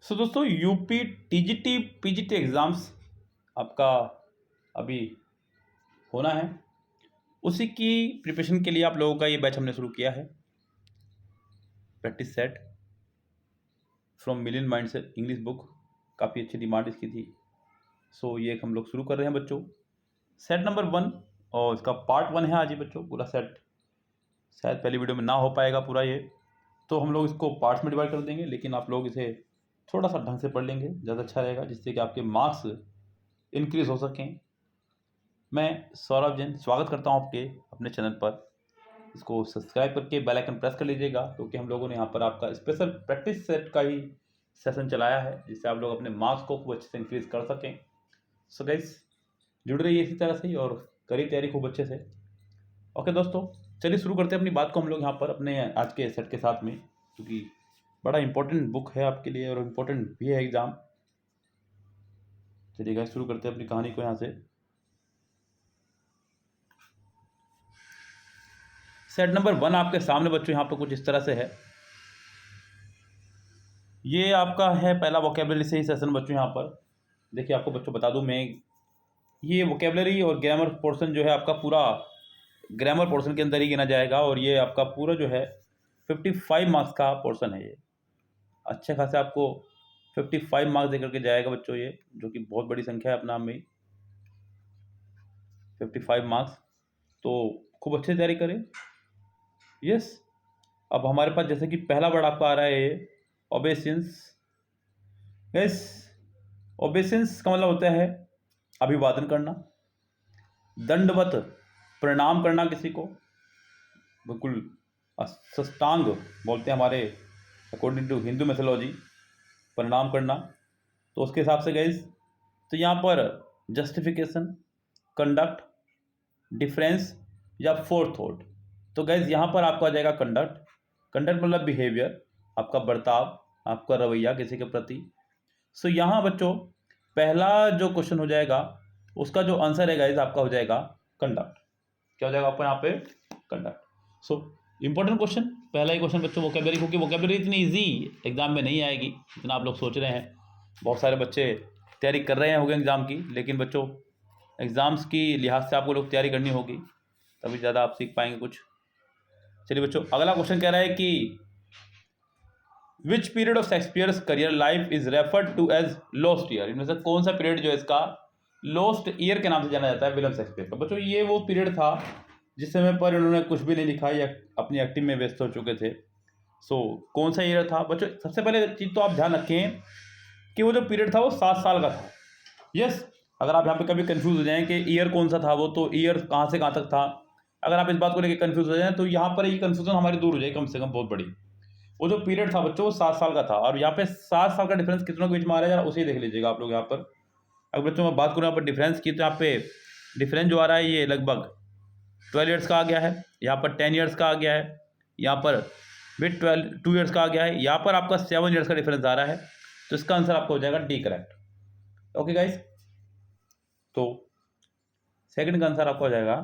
सो दोस्तों UP TGT PGT exams आपका अभी होना है। उसी की प्रिपरेशन के लिए आप लोगों का ये बैच हमने शुरू किया है। Practice set from million mind से इंग्लिश बुक, काफ़ी अच्छी डिमांड इसकी थी। सो ये हम लोग शुरू कर रहे हैं बच्चों। सेट नंबर 1 और इसका पार्ट 1 है आज ये बच्चों। पूरा सेट शायद पहली वीडियो में ना हो पाएगा पूरा ये, तो हम लोग इसको पार्ट्स में डिवाइड कर देंगे, लेकिन आप लोग इसे थोड़ा सा ढंग से पढ़ लेंगे, ज़्यादा अच्छा रहेगा, जिससे कि आपके मार्क्स इंक्रीज हो सकें। मैं सौरभ जैन स्वागत करता हूं आपके अपने चैनल पर। इसको सब्सक्राइब करके बेल आइकन प्रेस कर लीजिएगा, क्योंकि हम लोगों ने यहाँ पर आपका स्पेशल प्रैक्टिस सेट का ही सेशन चलाया है, जिससे आप लोग अपने मार्क्स को खूब अच्छे से इंक्रीज कर सकें। सो गाइस, जुड़ रहिए इसी तरह से ही और करिए तैयारी खूब अच्छे से। ओके दोस्तों, चलिए शुरू करते हैं अपनी बात को हम लोग यहाँ पर अपने आज के सेट के साथ में, क्योंकि बड़ा इंपॉर्टेंट बुक है आपके लिए और इम्पोर्टेंट भी है एग्ज़ाम। चलिए गाइस, शुरू करते हैं अपनी कहानी को यहाँ से। सेट नंबर 1 आपके सामने बच्चों यहाँ पर कुछ इस तरह से है। ये आपका है पहला वोकेबलरी से ही सेशन बच्चों। यहाँ पर देखिए, आपको बच्चों बता दूं मैं, ये वोकेबलरी और ग्रामर पोर्शन जो है आपका पूरा ग्रामर पोर्शन के अंदर ही गिना जाएगा, और ये आपका पूरा जो है 55 मार्क्स का पोर्शन है। ये अच्छे खासे आपको 55 मार्क्स देकर के जाएगा बच्चों, ये जो कि बहुत बड़ी संख्या है अपना में। 55 मार्क्स, तो खूब अच्छे तैयारी करें। यस, अब हमारे पास जैसे कि पहला वर्ड आपका आ रहा है ये ओबेसेंस। यस, ओबेसेंस का मतलब होता है अभिवादन करना, दंडवत प्रणाम करना किसी को, बिल्कुल साष्टांग बोलते हैं हमारे अकॉर्डिंग टू हिंदू मैथोलॉजी, प्रणाम करना। तो उसके हिसाब से गाइस, तो यहाँ पर जस्टिफिकेशन, कंडक्ट, डिफरेंस या फोरथॉट। तो गाइस यहाँ पर आपको आ जाएगा कंडक्ट। कंडक्ट मतलब बिहेवियर, आपका बर्ताव, आपका रवैया किसी के प्रति। सो यहाँ बच्चों पहला जो क्वेश्चन हो जाएगा, उसका जो आंसर है गाइस आपका हो जाएगा कंडक्ट। क्या हो जाएगा आपका यहाँ पे? कंडक्ट। सो इंपॉर्टेंट क्वेश्चन, पहला ही क्वेश्चन बच्चों वोकेबलरी, क्योंकि वोकेबलरी इतनी इजी एग्जाम में नहीं आएगी जितना आप लोग सोच रहे हैं। बहुत सारे बच्चे तैयारी कर रहे हैं होंगे एग्जाम की, लेकिन बच्चों एग्जाम्स की लिहाज से आपको लोग तैयारी करनी होगी, तभी ज़्यादा आप सीख पाएंगे कुछ। चलिए बच्चों, अगला क्वेश्चन कह रहा है कि which period of Shakespeare's career life is referred to as lost year. इनमें से कौन सा पीरियड जो है इसका लॉस्ट ईयर के नाम से जाना जाता है विलियम शेक्सपियर का? बच्चों ये वो पीरियड था जिस समय पर इन्होंने कुछ भी नहीं लिखा या अपनी एक्टिंग में व्यस्त हो चुके थे। सो कौन सा ईयर था बच्चों? सबसे पहले चीज़ तो आप ध्यान रखें कि वो जो पीरियड था वो 7 साल का था। यस, अगर आप यहाँ पे कभी कंफ्यूज हो जाएं कि ईयर कौन सा था, वो तो ईयर कहाँ से कहाँ तक था, अगर आप इस बात को लेकर कंफ्यूज हो जाएं तो यहाँ पर ये कंफ्यूजन हमारी दूर हो जाए कम से कम बहुत बड़ी। वो जो पीरियड था बच्चों वो 7 साल का था, और यहाँ पे 7 साल का डिफरेंस कितनों के बीच में आ रहा है जरा उसे देख लीजिएगा आप लोग यहाँ पर। अगर बच्चों मैं बात करूँ यहाँ पर डिफरेंस की, तो यहाँ पे डिफरेंस जो आ रहा है ये लगभग 12 ईयर्स का आ गया है, यहाँ पर 10 ईयर्स का आ गया है, यहाँ पर भी 2 ईयर्स का आ गया है, यहाँ पर आपका 7 ईयर्स का डिफरेंस आ रहा है। तो इसका आंसर आपका हो जाएगा डी करेक्ट। ओके गाइस, तो सेकंड का आंसर आपका हो जाएगा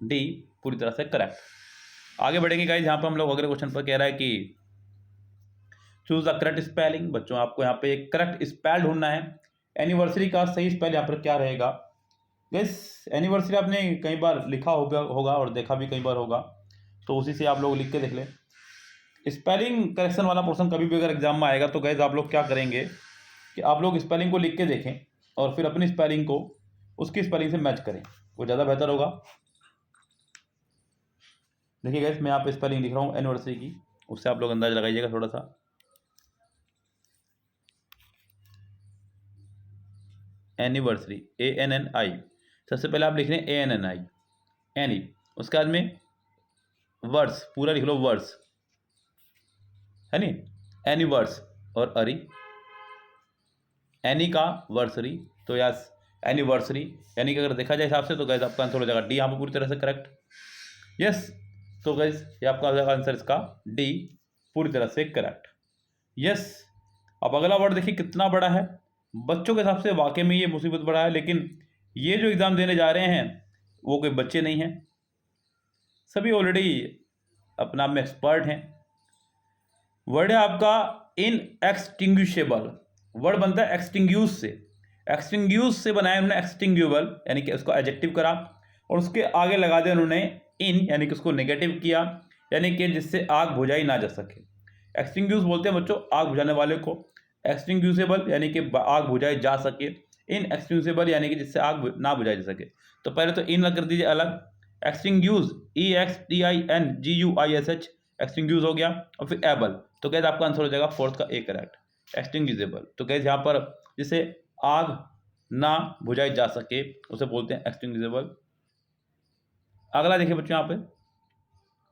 डी, पूरी तरह से करेक्ट। आगे बढ़ेंगे गाइस, यहाँ पर हम लोग अगले क्वेश्चन पर कह रहा है कि चूज द करेक्ट स्पेलिंग। बच्चों आपको यहाँ पे एक करेक्ट स्पेल ढूंढना है। एनिवर्सरी का सही स्पेल यहाँ पर क्या रहेगा? यस, एनिवर्सरी आपने कई बार लिखा होगा और देखा भी कई बार होगा, तो उसी से आप लोग लिख के देख लें। स्पेलिंग करेक्शन वाला पोर्शन कभी भी अगर एग्जाम में आएगा तो गाइस आप लोग क्या करेंगे कि आप लोग स्पेलिंग को लिख के देखें और फिर अपनी स्पेलिंग को उसकी स्पेलिंग से मैच करें, वो ज़्यादा बेहतर होगा। देखिए गाइस, मैं यहाँ पे स्पेलिंग लिख रहा हूँ एनिवर्सरी की, उससे आप लोग अंदाजा लगाइएगा थोड़ा सा। एनिवर्सरी, ANNI, सबसे पहले आप लिख रहे हैं ANNI, एनी, उसके बाद में वर्स, पूरा लिख लो वर्स, है नी, एनिवर्स और अरी, एनी का वर्सरी, तो यस एनिवर्सरी, यानी कि अगर देखा जाए हिसाब से तो गैस आपका आंसर हो जाएगा डी यहाँ पर पूरी तरह से करेक्ट। यस, तो गैस ये आपका आंसर इसका डी, पूरी तरह से करेक्ट। यस, अब अगला वर्ड देखिए कितना बड़ा है। बच्चों के हिसाब से वाकई में ये मुसीबत बड़ा है, लेकिन ये जो एग्ज़ाम देने जा रहे हैं वो कोई बच्चे नहीं हैं, सभी ऑलरेडी अपना में एक्सपर्ट हैं। वर्ड है आपका इनएक्सटिंग्विशेबल। वर्ड बनता है एक्सटिंग्यूश से। एक्सटिंग्यूश से बनाया उन्होंने एक्सटिंग्यूबल, यानी कि उसको एडजेक्टिव करा और उसके आगे लगा दिया उन्होंने इन, यानी कि उसको नेगेटिव किया, यानी कि जिससे आग बुझाई ना जा सके। एक्सटिंग्यूश बोलते हैं बच्चों आग बुझाने वाले को, एक्सटिंग्यूशेबल यानी कि आग बुझाई जा सके, इन एक्सटिंग्यूशेबल यानी कि जिससे आग ना बुझाई जा सके। तो पहले तो इन कर दीजिए अलग, एक्सटिंग्यूश EXTINGUISH एक्सटिंग्यूश हो गया, और फिर एबल, तो कैसे आपका आंसर हो जाएगा फोर्थ का ए करेक्ट, एक्सटिंग्यूशेबल। तो कैसे यहाँ पर जिसे आग ना बुझाई जा सके उसे बोलते हैं एक्सटिंग्यूशेबल। अगला देखिए बच्चों, यहाँ पे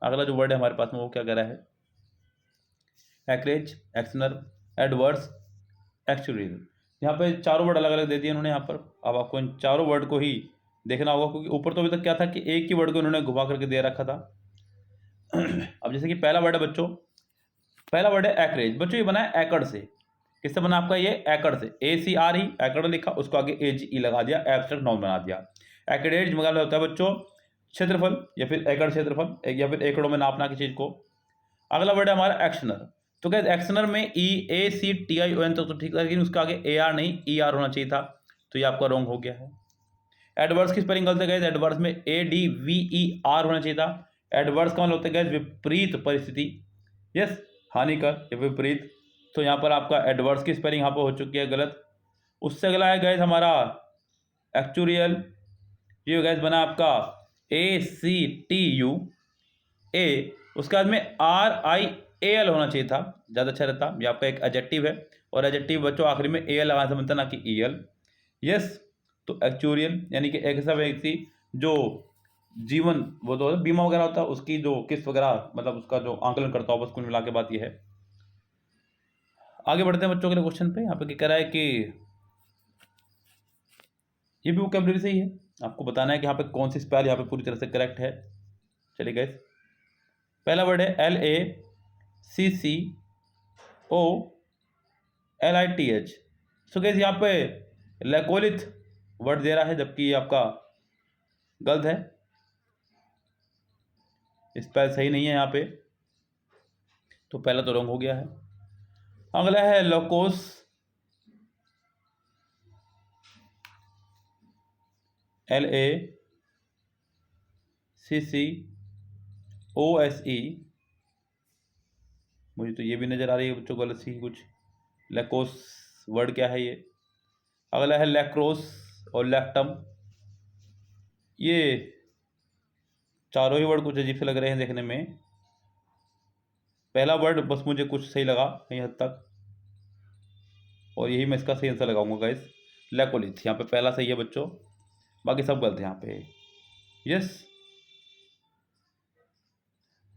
अगला जो वर्ड है हमारे पास में वो क्या कह रहा है, एक्रेज, एक्सनर, एडवर्स, एक्चुअल। यहाँ पे चारों वर्ड अलग अलग दे दिए उन्होंने यहाँ पर। अब आपको इन चारों वर्ड को ही देखना होगा, क्योंकि ऊपर तो अभी तक क्या था कि एक ही वर्ड को उन्होंने घुमा करके दे रखा था। अब जैसे कि पहला वर्ड है बच्चों, पहला वर्ड है एक्रेज। बच्चों ये बना है एकड़ से, किससे बना आपका ये, एकड़ से, ACRE एकड़ लिखा, उसको आगे AGE लगा दिया, एब्स्ट्रैक्ट नाउन बना दिया। एक्रेज मतलब होता है बच्चों क्षेत्रफल, या फिर एकड़ क्षेत्रफल, या फिर एकड़ों में नापना की चीज को। अगला वर्ड है हमारा एक्शनर। तो क्या एक्शनर में EACTION तो ठीक है, लेकिन उसका आगे AR नहीं ER होना चाहिए था, तो ये आपका रॉन्ग हो गया है। एडवर्स की स्पेलिंग गलत है गाइस, एडवर्स में ADVER होना चाहिए था। एडवर्स का मतलब होता है गाइस विपरीत परिस्थिति, यस, हानिकर या विपरीत। तो यहाँ पर आपका एडवर्स की स्पेलिंग यहाँ पर हो चुकी है गलत। उससे अगला है गाइस हमारा एक्चुरियल, ये गाइस बना आपका ACTUA, उसके बाद में RIAL होना चाहिए था, ज़्यादा अच्छा रहता। ये आपका एक एडजेक्टिव है, और एडजेक्टिव बच्चों आखिरी में AL लगाने से बनता, ना कि EL, यस। तो एक्चुरियल यानी कि एक ऐसा व्यक्ति जो जीवन, वो तो बीमा वगैरह होता है उसकी जो किस्त वगैरह, मतलब उसका जो आंकलन करता हो, बस कुल मिला के बात ये है। आगे बढ़ते हैं बच्चों के क्वेश्चन पे। यहाँ पे क्या कह रहा है कि ये भी वोकैबुलरी से ही है, आपको बताना है कि यहाँ पे कौन सी स्पेल यहाँ पे पूरी तरह से करेक्ट है। चलिए गाइस, पहला वर्ड है LACCOLITH। सो गाइस यहाँ पे लैकोलिथ वर्ड दे रहा है, जबकि ये आपका गलत है, स्पेल सही नहीं है यहाँ पे, तो पहला तो रॉन्ग हो गया है। अगला है लोकोस, LACCOSE, मुझे तो ये भी नज़र आ रही है बच्चों गलत सी कुछ। लैकोस वर्ड क्या है ये। अगला है लैक्रोस और लैक्टम, ये चारों ही वर्ड कुछ अजीब से लग रहे हैं देखने में। पहला वर्ड बस मुझे कुछ सही लगा कहीं हद तक, और यही मैं इसका सही आंसर लगाऊंगा गाइस, लैकोलिथ। यहाँ पे पहला सही है बच्चों, बाकी सब गलत है यहाँ पे, यस।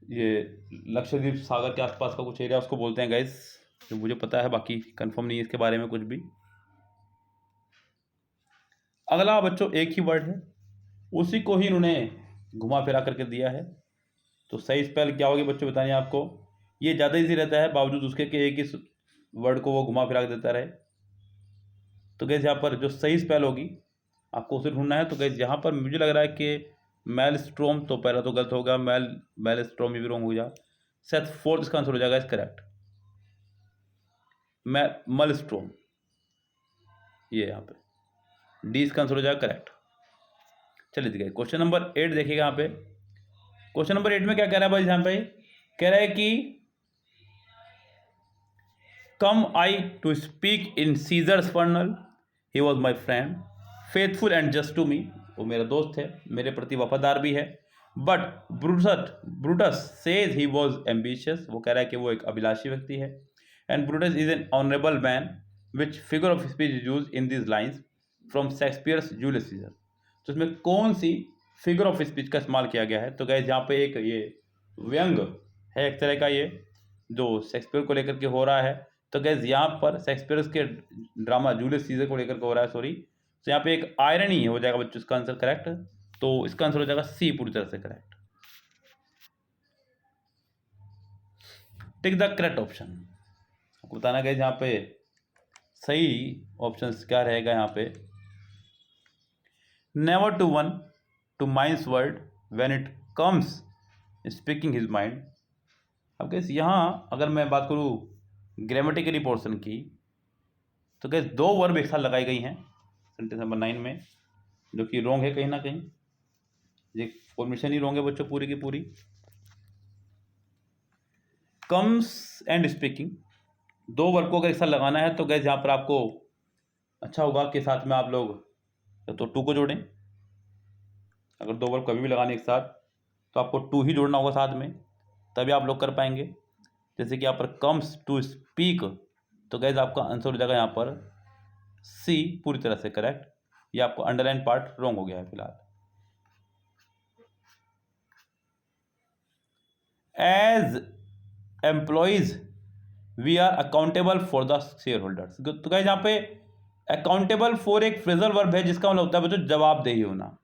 ये लक्षद्वीप सागर के आसपास का कुछ एरिया उसको बोलते हैं गाइस, जो मुझे पता है, बाकी कंफर्म नहीं है इसके बारे में कुछ भी। अगला बच्चों एक ही वर्ड है, उसी को ही इन्होंने घुमा फिरा करके दिया है, तो सही स्पेल क्या होगी बच्चों बताइए आपको। ये ज़्यादा इजी रहता है, बावजूद उसके कि एक ही वर्ड को वो घुमा फिरा के देता रहे। तो गैस यहाँ पर जो सही स्पेल होगी आपको उसे ढूंढना है। तो गैस यहाँ पर मुझे लग रहा है कि मेलस्ट्रोम, तो पहला तो गलत होगा, मेलस्ट्रोम भी रॉन्ग हो गया। सेट फोर्थ इसका आंसर हो जाएगा इस करेक्ट, मेलस्ट्रोम, ये यहाँ पे डी इसका आंसर हो जाएगा करेक्ट। चलिए ठीक है, क्वेश्चन नंबर 8 देखिएगा यहाँ पे। क्वेश्चन नंबर 8 में क्या कह रहा है भाई, यहाँ पे कह रहा है कि come I to speak in Caesar's funeral, he was my friend, faithful and just to me, वो मेरा दोस्त है, मेरे प्रति वफादार भी है। But Brutus says he was ambitious, वो कह रहा है कि वो एक अभिलाषी व्यक्ति है। And Brutus is an honourable man, which figure of speech is use in this lines from Shakespeare's Julius Caesar. तो इसमें कौन सी फिगर ऑफ स्पीच का इस्तेमाल किया गया है। तो गाइस यहाँ पे एक ये व्यंग है एक तरह का, ये जो शेक्सपियर को लेकर के हो रहा है। तो गाइस यहाँ पर शेक्सपियर के ड्रामा जूलियस सीजर को लेकर के हो रहा है, सॉरी। तो यहाँ पे एक आयरनी हो जाएगा बच्चों इसका आंसर करेक्ट, तो इसका आंसर हो जाएगा सी पूरी तरह से correct. Tick the correct option, आपको बताना गाइस यहाँ पे सही ऑप्शन क्या रहेगा। यहाँ पे never to one to mines word when it comes speaking his mind. अब गाइस यहाँ अगर मैं बात करूँ ग्रामेटिकली पोर्शन की, तो गैस 2 वर्ब एक साथ लगाई गई हैं सेंटेंस नंबर 9 में, जो कि रॉन्ग है कहीं ना कहीं। ये फॉर्मेशन ही रॉन्ग है बच्चों पूरी की पूरी। कम्स एंड स्पीकिंग, 2 वर्ब को अगर एक साथ लगाना है तो गैस यहाँ पर आपको अच्छा होगा कि साथ में आप लोग तो टू को जोड़ें। अगर 2 वर्ब कभी भी लगाने एक साथ तो आपको टू ही जोड़ना होगा साथ में, तभी आप लोग कर पाएंगे। जैसे कि यहाँ पर कम्स टू स्पीक, तो गैस आपका आंसर हो जाएगा यहाँ पर सी पूरी तरह से करेक्ट। ये आपको अंडरलाइन पार्ट रॉन्ग हो गया है फिलहाल। As employees we are accountable for the shareholders, तो गैस यहाँ पे अकाउंटेबल फॉर एक फ्रेजल वर्ब है जिसका मतलब होता है बच्चों जवाबदेही होना।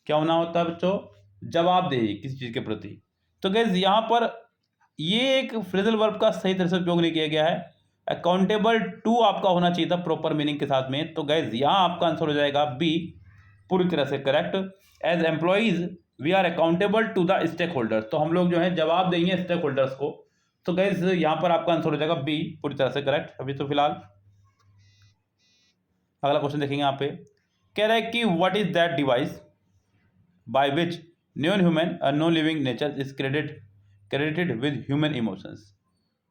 क्या होना होता है बच्चों? जवाबदेही किसी चीज के प्रति। तो गैस यहाँ पर ये एक फ्रेजल वर्ब का सही तरह से उपयोग नहीं किया गया है। अकाउंटेबल टू आपका होना चाहिए था प्रॉपर मीनिंग के साथ में, तो गैस यहाँ आपका आंसर हो जाएगा बी पूरी तरह से correct. As employees we are accountable to the stakeholders, तो हम लोग जो है जवाब देंगे स्टेक होल्डर्स को, तो गैस यहाँ पर आपका आंसर हो जाएगा बी पूरी तरह से करेक्ट। अभी तो फिलहाल अगला क्वेश्चन देखेंगे। यहाँ पे कह रहा है कि what is that device by which non human non living nature is credited with human emotions,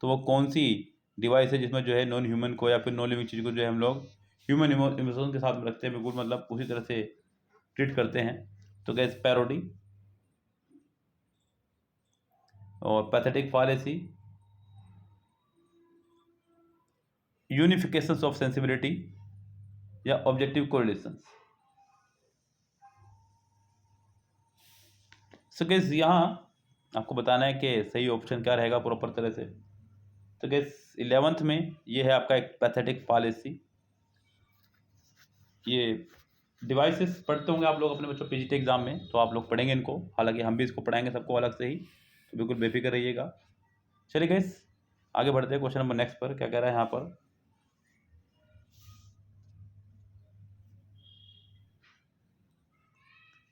तो वो कौन सी डिवाइस है जिसमें जो है नॉन ह्यूमन को या फिर नॉन लिविंग चीज़ को जो है हम लोग ह्यूमन इमोशन के साथ में रखते हैं, बिल्कुल मतलब उसी तरह से ट्रीट करते हैं। तो गैस पैरोडी और pathetic fallacy, unification of sensibility या ऑब्जेक्टिव कोरिलेशंस। सो गैस यहाँ आपको बताना है कि सही ऑप्शन क्या रहेगा प्रॉपर तरह से। तो गैस 11th में ये है आपका एक पैथेटिक फैलेसी। ये डिवाइसेस पढ़ते होंगे आप लोग अपने बच्चों पीजीटी एग्जाम में, तो आप लोग पढ़ेंगे इनको, हालांकि हम भी इसको पढ़ाएंगे सबको अलग से ही, तो बिल्कुल बेफिक्र रहिएगा। चलिए गैस आगे बढ़ते हैं क्वेश्चन नंबर नेक्स्ट पर। क्या कह रहा है यहाँ पर?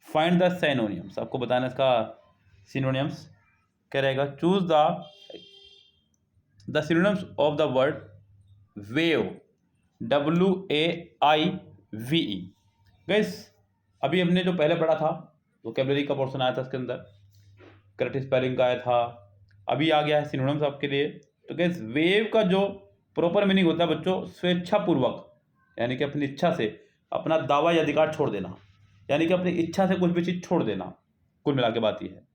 फाइंड द सिनोनिम्स, आपको बताना इसका सिनोनिम्स क्या रहेगा। Choose the synonyms of the word wave, WAIVE। Gas अभी हमने जो पहले पढ़ा था वोकैबुलरी का पोर्शन आया था, इसके अंदर करेक्ट स्पेलिंग का आया था, अभी आ गया है सिनोनिम्स आपके लिए। तो गैस वेव का जो प्रॉपर मीनिंग होता है बच्चों स्वेच्छापूर्वक, यानी कि अपनी इच्छा से अपना दावा या अधिकार छोड़ देना, यानी कि अपनी इच्छा से कुछ भी चीज़ छोड़ देना, कुल मिला के बात यह है।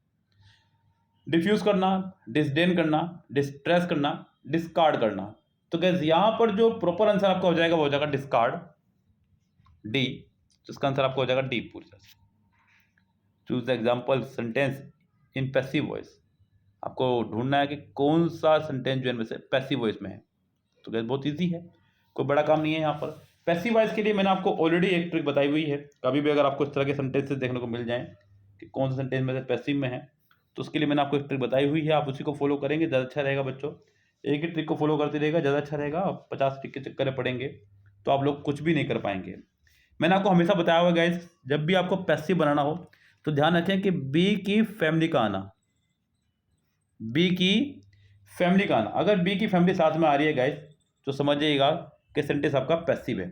डिफ्यूज करना, डिसडेन करना, डिस्ट्रेस करना, डिस्कार्ड करना। तो गैस यहाँ पर जो प्रॉपर आंसर आपका हो जाएगा वो हो जाएगा डिस्कार्ड, डी। तो इसका आंसर आपका हो जाएगा डी पूरी तरह से। Choose the example sentence in passive voice, आपको ढूंढना है कि कौन सा सेंटेंस जो इनमें से पैसिव वॉइस में है। तो गैस बहुत ईजी है, कोई बड़ा काम नहीं है यहाँ पर। पैसिव वॉइस के लिए मैंने आपको ऑलरेडी एक ट्रिक बताई हुई है। कभी भी अगर आपको इस तरह के सेंटेंसेस देखने को मिल जाएं कि कौन सा सेंटेंस में से पैसिव में है, तो उसके लिए मैंने आपको एक ट्रिक बताई हुई है, आप उसी को फॉलो करेंगे ज़्यादा अच्छा रहेगा बच्चों। एक ही ट्रिक को फॉलो करते रहेगा ज़्यादा अच्छा रहेगा। 50 ट्रिक के चक्कर में पड़ेंगे तो आप लोग कुछ भी नहीं कर पाएंगे। मैंने आपको हमेशा बताया हुआ गाइस, जब भी आपको पैसिव बनाना हो तो ध्यान रखें कि बी की फैमिली का आना, बी की फैमिली का आना। अगर बी की फैमिली साथ में आ रही है गाइस तो समझिएगा कि सेंटेंस आपका पैसिव है।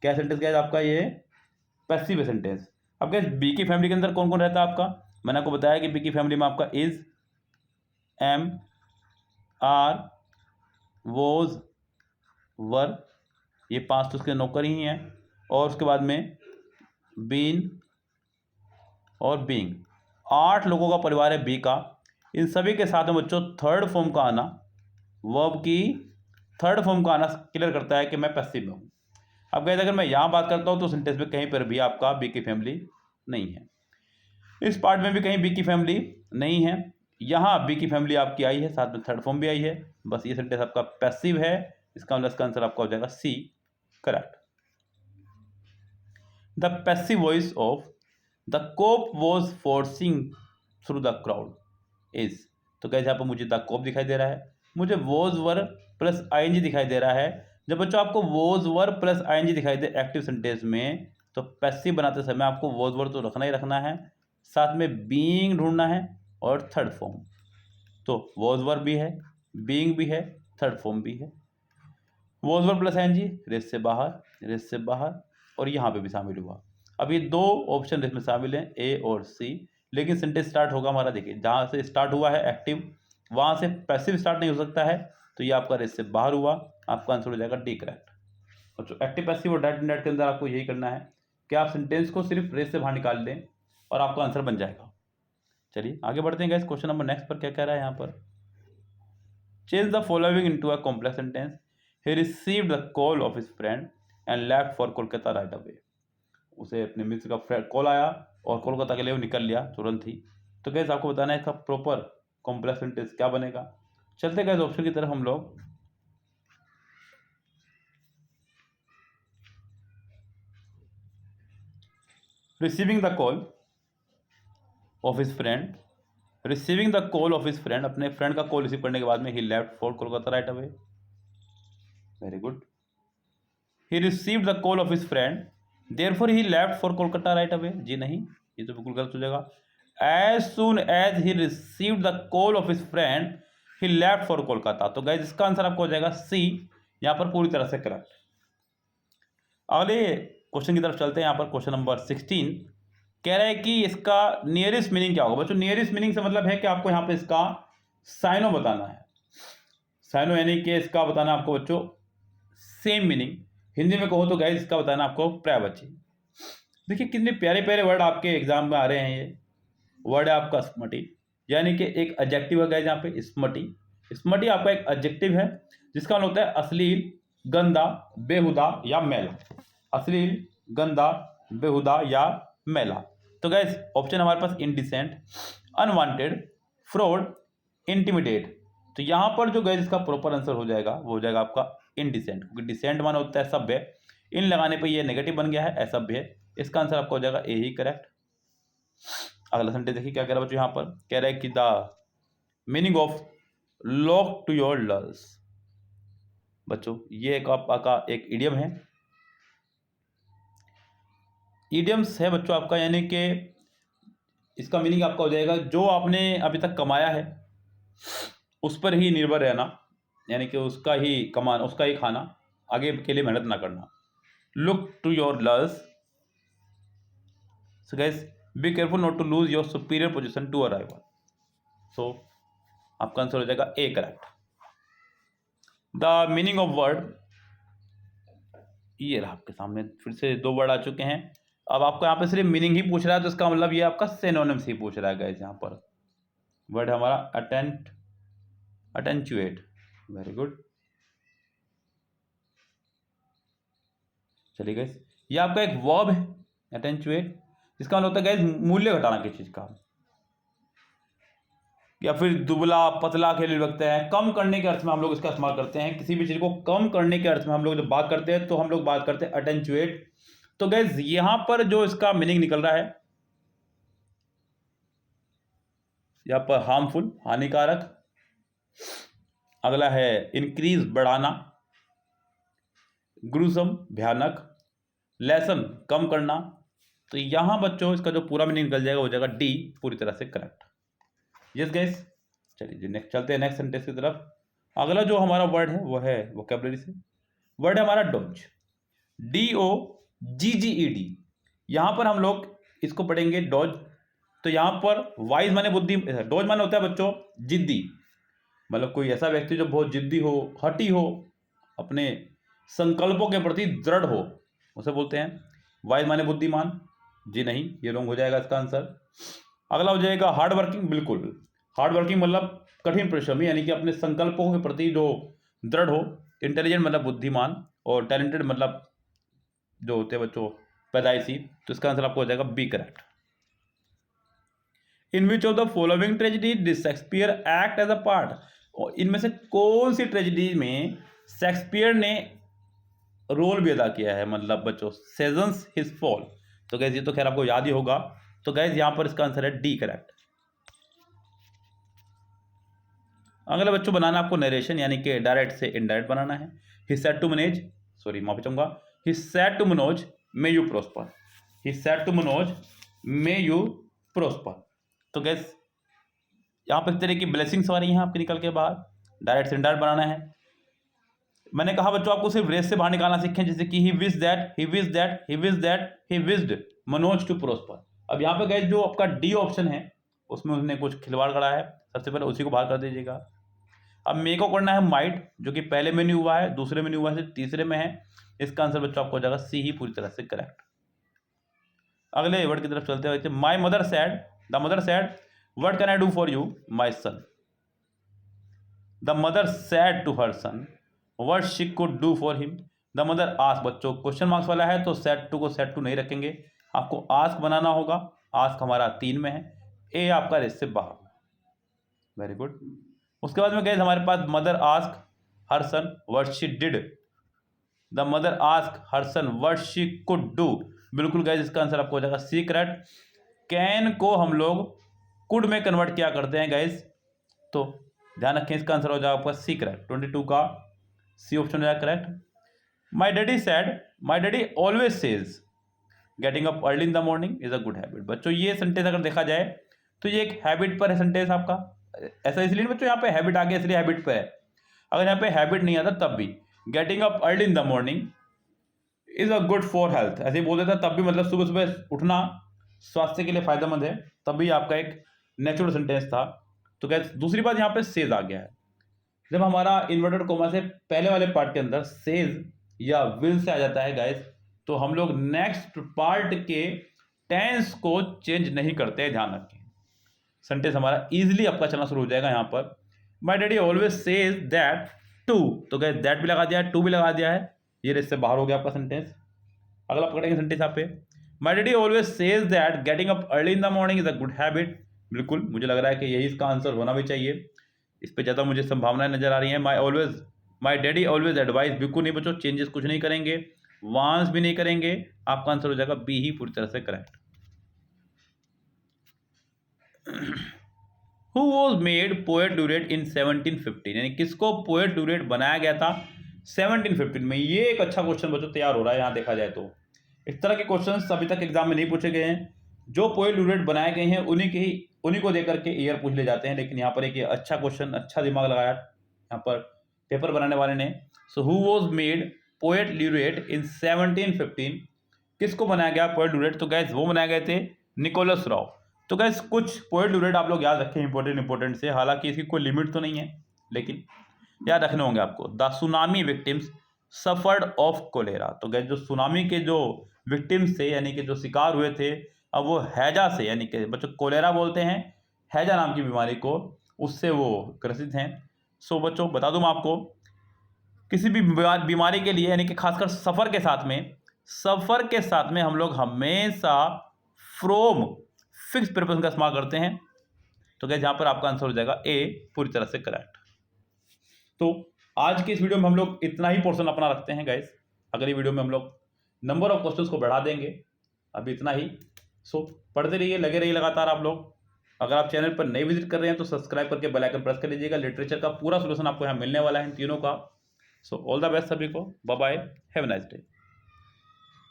क्या सेंटेंस गाइस आपका? ये पैसिव है सेंटेंस। अब गाइस बी की फैमिली के अंदर कौन कौन रहता है आपका? मैंने आपको बताया कि बी की फैमिली में आपका इज, एम, आर, वोज, वर, ये 5 तो उसके नौकर ही हैं, और उसके बाद में बीन और बीइंग, 8 लोगों का परिवार है बी का। इन सभी के साथ में बच्चों थर्ड फॉर्म का आना, वर्ब की थर्ड फॉर्म का आना क्लियर करता है कि मैं पैसिव में हूँ। अब गाइस अगर मैं यहाँ बात करता हूँ तो सेंटेंस में कहीं पर भी आपका बी की फैमिली नहीं है, इस पार्ट में भी कहीं बी की फैमिली नहीं है, यहाँ बी की फैमिली आपकी आई है, साथ में थर्ड फॉर्म भी आई है, बस ये सेंटेंस आपका पैसिव है। इसका मतलब इसका आंसर आपका हो जाएगा C correct. The passive voice of the cop was forcing through the crowd is, तो कैसे यहाँ पर मुझे द कोप दिखाई दे रहा है, मुझे वॉज वर प्लस आईएनजी दिखाई दे रहा है। जब बच्चों आपको वॉज वर प्लस आईएनजी दिखाई दे एक्टिव सेंटेंस में, तो पैसिव बनाते समय आपको वॉज वर तो रखना ही रखना है, साथ में बीइंग ढूंढना है और थर्ड फॉर्म। तो वॉज वर भी है, बीइंग भी है, थर्ड फॉर्म भी है। Was were plus N G race से बाहर और यहाँ पे भी शामिल हुआ। अब ये दो ऑप्शन रेस में शामिल हैं ए और सी, लेकिन सेंटेंस स्टार्ट होगा हमारा, देखिए जहाँ से स्टार्ट हुआ है एक्टिव वहाँ से पैसिव स्टार्ट नहीं हो सकता है, तो ये आपका रेस से बाहर हुआ, आपका आंसर हो जाएगा डी करेक्ट। और जो एक्टिव पैसिव और डायरेक्ट इनडायरेक्ट के अंदर आपको यही करना है कि आप सेंटेंस को सिर्फ रेस से बाहर निकाल दें और आपका आंसर बन जाएगा। चलिए आगे बढ़ते हैं गाइस, क्वेश्चन नंबर नेक्स्ट पर क्या कह रहा है यहाँ पर, change the following into a complex sentence. He received the call of his friend and left for Kolkata right away. उसे अपने मित्र का कॉल आया और कोलकाता के लिए वो निकल लिया तुरंत ही। तो गाइस आपको बताना है इसका प्रॉपर कॉम्प्लेक्स सेंटेंस क्या बनेगा। चलते गाइस ऑप्शन की तरफ हम लोग। Receiving the call of his friend, receiving the call of his friend, अपने फ्रेंड का कॉल रिसीव करने के बाद में he left for Kolkata right away. Very good. He received the call of his friend therefore he left for Kolkata right away, जी नहीं, ये तो बिल्कुल गलत हो जाएगा। As soon as he received the call of his friend he left for Kolkata. तो guys इसका आंसर आपको हो जाएगा सी, यहाँ पर पूरी तरह से करेक्ट। अगले क्वेश्चन की तरफ चलते हैं। यहाँ पर क्वेश्चन नंबर 16 कह रहा है कि इसका नियरेस्ट मीनिंग क्या होगा। बच्चों नियरेस्ट मीनिंग से मतलब है कि आपको यहाँ पे इसका साइनो बताना है। साइनो यानी कि इसका बताना आपको बच्चों सेम मीनिंग। हिंदी में कहो तो गाइस इसका बताना आपको पर्यायवाची। देखिए कितने प्यारे प्यारे वर्ड आपके एग्जाम में आ रहे हैं। ये वर्ड है आपका स्मटी, यानी कि एक एडजेक्टिव है गाइस यहाँ पे स्मटी। स्मटी आपका एक एडजेक्टिव है जिसका मतलब होता है अश्लील, गंदा, बेहुदा या मैला। अश्लील, गंदा, बेहुदा या मैला। तो गाइस ऑप्शन हमारे पास इनडिसेंट, अनवांटेड, फ्रॉड, इंटिमिडेट। तो यहां पर जो गाइस इसका प्रॉपर आंसर हो जाएगा वो हो जाएगा आपका इनडिसेंट, क्योंकि डिसेंट माना होता है सभ्य, इन लगाने पे ये नेगेटिव बन गया है असभ्य। इसका आंसर आपका हो जाएगा ए ही करेक्ट। अगला सेंटेंस देखिए क्या कह रहा है बच्चों, यहां पर कह रहा है कि the meaning of look to your laurels. बच्चों ये एक आपका एक इडियम है। इडियम्स है बच्चों आपका, यानी कि इसका मीनिंग आपका हो जाएगा जो आपने अभी तक कमाया है उस पर ही निर्भर रहना, यानी कि उसका ही कमाना, उसका ही खाना, आगे के लिए मेहनत ना करना। Look to your laurels, so guys be careful not to lose your superior position to a rival. So आपका आंसर हो जाएगा A correct. The meaning of word, ये रहा आपके सामने, फिर से दो वर्ड आ चुके हैं। अब आपको यहाँ पे सिर्फ मीनिंग ही पूछ रहा है, तो इसका मतलब ये आपका सिनोनिम्स ही पूछ रहा है गाइस। यहाँ पर वर्ड हमारा अटेंट, अटेंचुएट। Very good. चलिए गाइस ये आपका एक वर्ब है अटेंचुएट, जिसका मतलब होता है गाइस मूल्य घटाना किसी चीज का, या फिर दुबला पतला के लिए लगता है, कम करने के अर्थ में हम लोग इसका इस्तेमाल करते हैं। किसी भी चीज को कम करने के अर्थ में हम लोग जब बात करते हैं तो हम लोग बात करते हैं अटेंचुएट। तो गाइस यहां पर जो इसका मीनिंग निकल रहा है, यहां पर हार्मफुल हानिकारक, अगला है इंक्रीज बढ़ाना, ग्रूसम भयानक, लेसन कम करना। तो यहां बच्चों इसका जो पूरा मीनिंग निकल जाएगा हो जाएगा डी पूरी तरह से करेक्ट। यस गाइस चलिए नेक्स्ट चलते हैं नेक्स्ट सेंटेंस की तरफ। अगला जो हमारा वर्ड है वो है वोकैबुलरी से, वर्ड है हमारा डॉज, DOGGED। यहां पर हम लोग इसको पढ़ेंगे डॉज। तो यहां पर वाइज माने बुद्धि, डॉज माने होता है बच्चों जिद्दी, मतलब कोई ऐसा व्यक्ति जो बहुत जिद्दी हो, हठी हो, अपने संकल्पों के प्रति दृढ़ हो, उसे बोलते हैं। वाइज माने बुद्धिमान, जी नहीं, ये रॉन्ग हो जाएगा इसका आंसर। अगला हो जाएगा हार्ड वर्किंग, बिल्कुल हार्ड वर्किंग मतलब कठिन परिश्रमी, यानी कि अपने संकल्पों के प्रति जो दृढ़ हो। इंटेलिजेंट मतलब बुद्धिमान, और टैलेंटेड मतलब जो होते हैं बच्चों पैदाइशी। तो इसका आंसर आपको हो जाएगा B correct. In which of the following tragedy did Shakespeare act as a part. इनमें से कौन सी ट्रेजेडी में शेक्सपियर ने रोल भी अदा किया है, मतलब बच्चों सेजन्स हिज फॉल। तो गैस ये तो खैर आपको याद ही होगा। तो गैस यहां पर इसका आंसर है डी करेक्ट। अगला बच्चों बनाना आपको नरेशन, यानी कि डायरेक्ट से इनडायरेक्ट बनाना है। He said to Manoj, sorry माफी चाहूंगा, he said to Manoj may you prosper, he said to Manoj may you prosper. तो गैस यहाँ पर इस तरह की ब्लेसिंग्स आ रही हैं आपके निकल के बाहर, डायरेक्ट से इनडायरेक्ट बनाना है। मैंने कहा बच्चों आपको सिर्फ रेस से बाहर निकालना सीखें, जैसे कि he wish that, he wish that, he wish that, he wished Manoj to prosper. अब यहाँ पे गाइस जो आपका डी ऑप्शन है उसमें उसने कुछ खिलवाड़ करा है, सबसे पहले उसी को बाहर कर दीजिएगा। अब मेरे को करना है माइट, जो कि पहले में नहीं हुआ है, दूसरे में नहीं हुआ है, तीसरे में है। इसका आंसर बच्चों आपको हो जाएगा सी ही पूरी तरह से करेक्ट। अगले वर्ड की तरफ चलते हैं। My mother said, the mother said what can I do for you my son. The mother said to her son what she could do for him. The mother ask, बच्चों question marks वाला है तो said to को said to नहीं रखेंगे, आपको ask बनाना होगा। Ask हमारा 3 में है, ए आपका रेस से बाहर। Very good. उसके बाद में गए हमारे पास mother ask her son what she did. The mother ask her son what she could do. बिल्कुल गाइस इसका आंसर आपको हो जाएगा सी करेक्ट। कैन को हम लोग कुड में कन्वर्ट किया करते हैं गाइस, तो ध्यान रखें इसका आंसर हो जाएगा आपका सी करेक्ट। 22 का सी ऑप्शन हो जाएगा correct. My daddy sad, my daddy always says getting up early in the morning is a good habit. बच्चों ये सेंटेंस अगर देखा जाए तो ये एक हैबिट पर है सेंटेंस आपका, ऐसा इसलिए बच्चों यहाँ पे हैबिट आ गया इसलिए हैबिट पे है। अगर यहाँ पे हैबिट नहीं आता तब भी getting up early in the morning is a good for health, ऐसे ही बोल देता तब भी मतलब सुबह सुबह उठना स्वास्थ्य के लिए फायदेमंद है, तब भी आपका एक नेचुरल सेंटेंस था। तो क्या दूसरी बात यहाँ पे सेज आ गया है, जब हमारा इन्वर्टेड कोमा से पहले वाले पार्ट के अंदर सेज या विल से आ जाता है गाइस, तो हम लोग नेक्स्ट पार्ट के टेंस को चेंज नहीं करते, ध्यान रखें। सेंटेंस हमारा इजीली आपका चलना शुरू हो जाएगा। यहाँ पर my daddy always says that to, तो गाइस दैट भी लगा दिया है, टू भी लगा दिया है, ये रेस से बाहर हो गया आपका सेंटेंस। अगला पकड़ेंगे सेंटेंस यहाँ पे, my daddy always says that getting up early in the morning is a good habit. बिल्कुल मुझे लग रहा है कि यही इसका आंसर होना भी चाहिए, इस पे ज़्यादा मुझे संभावनाएं नजर आ रही हैं। माई डैडी ऑलवेज एडवाइस, बिल्कुल नहीं बच्चों, चेंजेस कुछ नहीं करेंगे, वांस भी नहीं करेंगे, आपका आंसर हो जाएगा बी ही पूरी तरह से correct. Who was made poet laureate in 1715, यानी किसको पोएट लॉरेट बनाया गया था 1715 में। ये एक अच्छा क्वेश्चन बच्चों तैयार हो रहा है यहाँ देखा जाए तो। इस तरह के क्वेश्चन अभी तक एग्जाम में नहीं पूछे गए हैं, जो पोएट लॉरेट बनाए गए हैं उन्हीं को देकर के ईयर पूछ ले जाते हैं। लेकिन यहाँ पर एक अच्छा क्वेश्चन, अच्छा दिमाग लगाया यहाँ पर पेपर बनाने वाले ने। So who was made poet laureate in 1715, किसको बनाया गया पोएट लॉरेट, तो गैस वो बनाए गए थे निकोलस राव। तो गैस कुछ पोएट लॉरेट आप लोग याद रखें इंपॉर्टेंट से, हालांकि इसकी कोई लिमिट तो नहीं है लेकिन याद रखने होंगे आपको। The tsunami victims suffered of cholera, तो गैस जो सुनामी के जो विक्टिम्स थे यानी कि जो शिकार हुए थे, अब वो हैजा से, यानी कि बच्चों कोलेरा बोलते हैं हैजा नाम की बीमारी को, उससे वो ग्रसित हैं। सो बच्चों बता दूं मैं आपको, किसी भी बीमारी के लिए यानी कि खासकर सफ़र के साथ में हम लोग हमेशा फ्रोम फिक्स प्रीपोजिशन का इस्तेमाल करते हैं। तो गैस यहाँ पर आपका आंसर हो जाएगा ए पूरी तरह से करेक्ट। तो आज की इस वीडियो में हम लोग इतना ही पोर्शन अपना रखते हैं गाइस, अगली वीडियो में हम लोग नंबर ऑफ क्वेश्चंस को बढ़ा देंगे, अभी इतना ही। सो पढ़ते रहिए, लगे रहिए लगातार आप लोग। अगर आप चैनल पर नए विजिट कर रहे हैं तो सब्सक्राइब करके बेल आइकन प्रेस कर लीजिएगा, लिटरेचर का पूरा सोल्यूशन आपको यहाँ मिलने वाला है इन तीनों का। सो ऑल द बेस्ट सभी को, bye bye, have a nice day.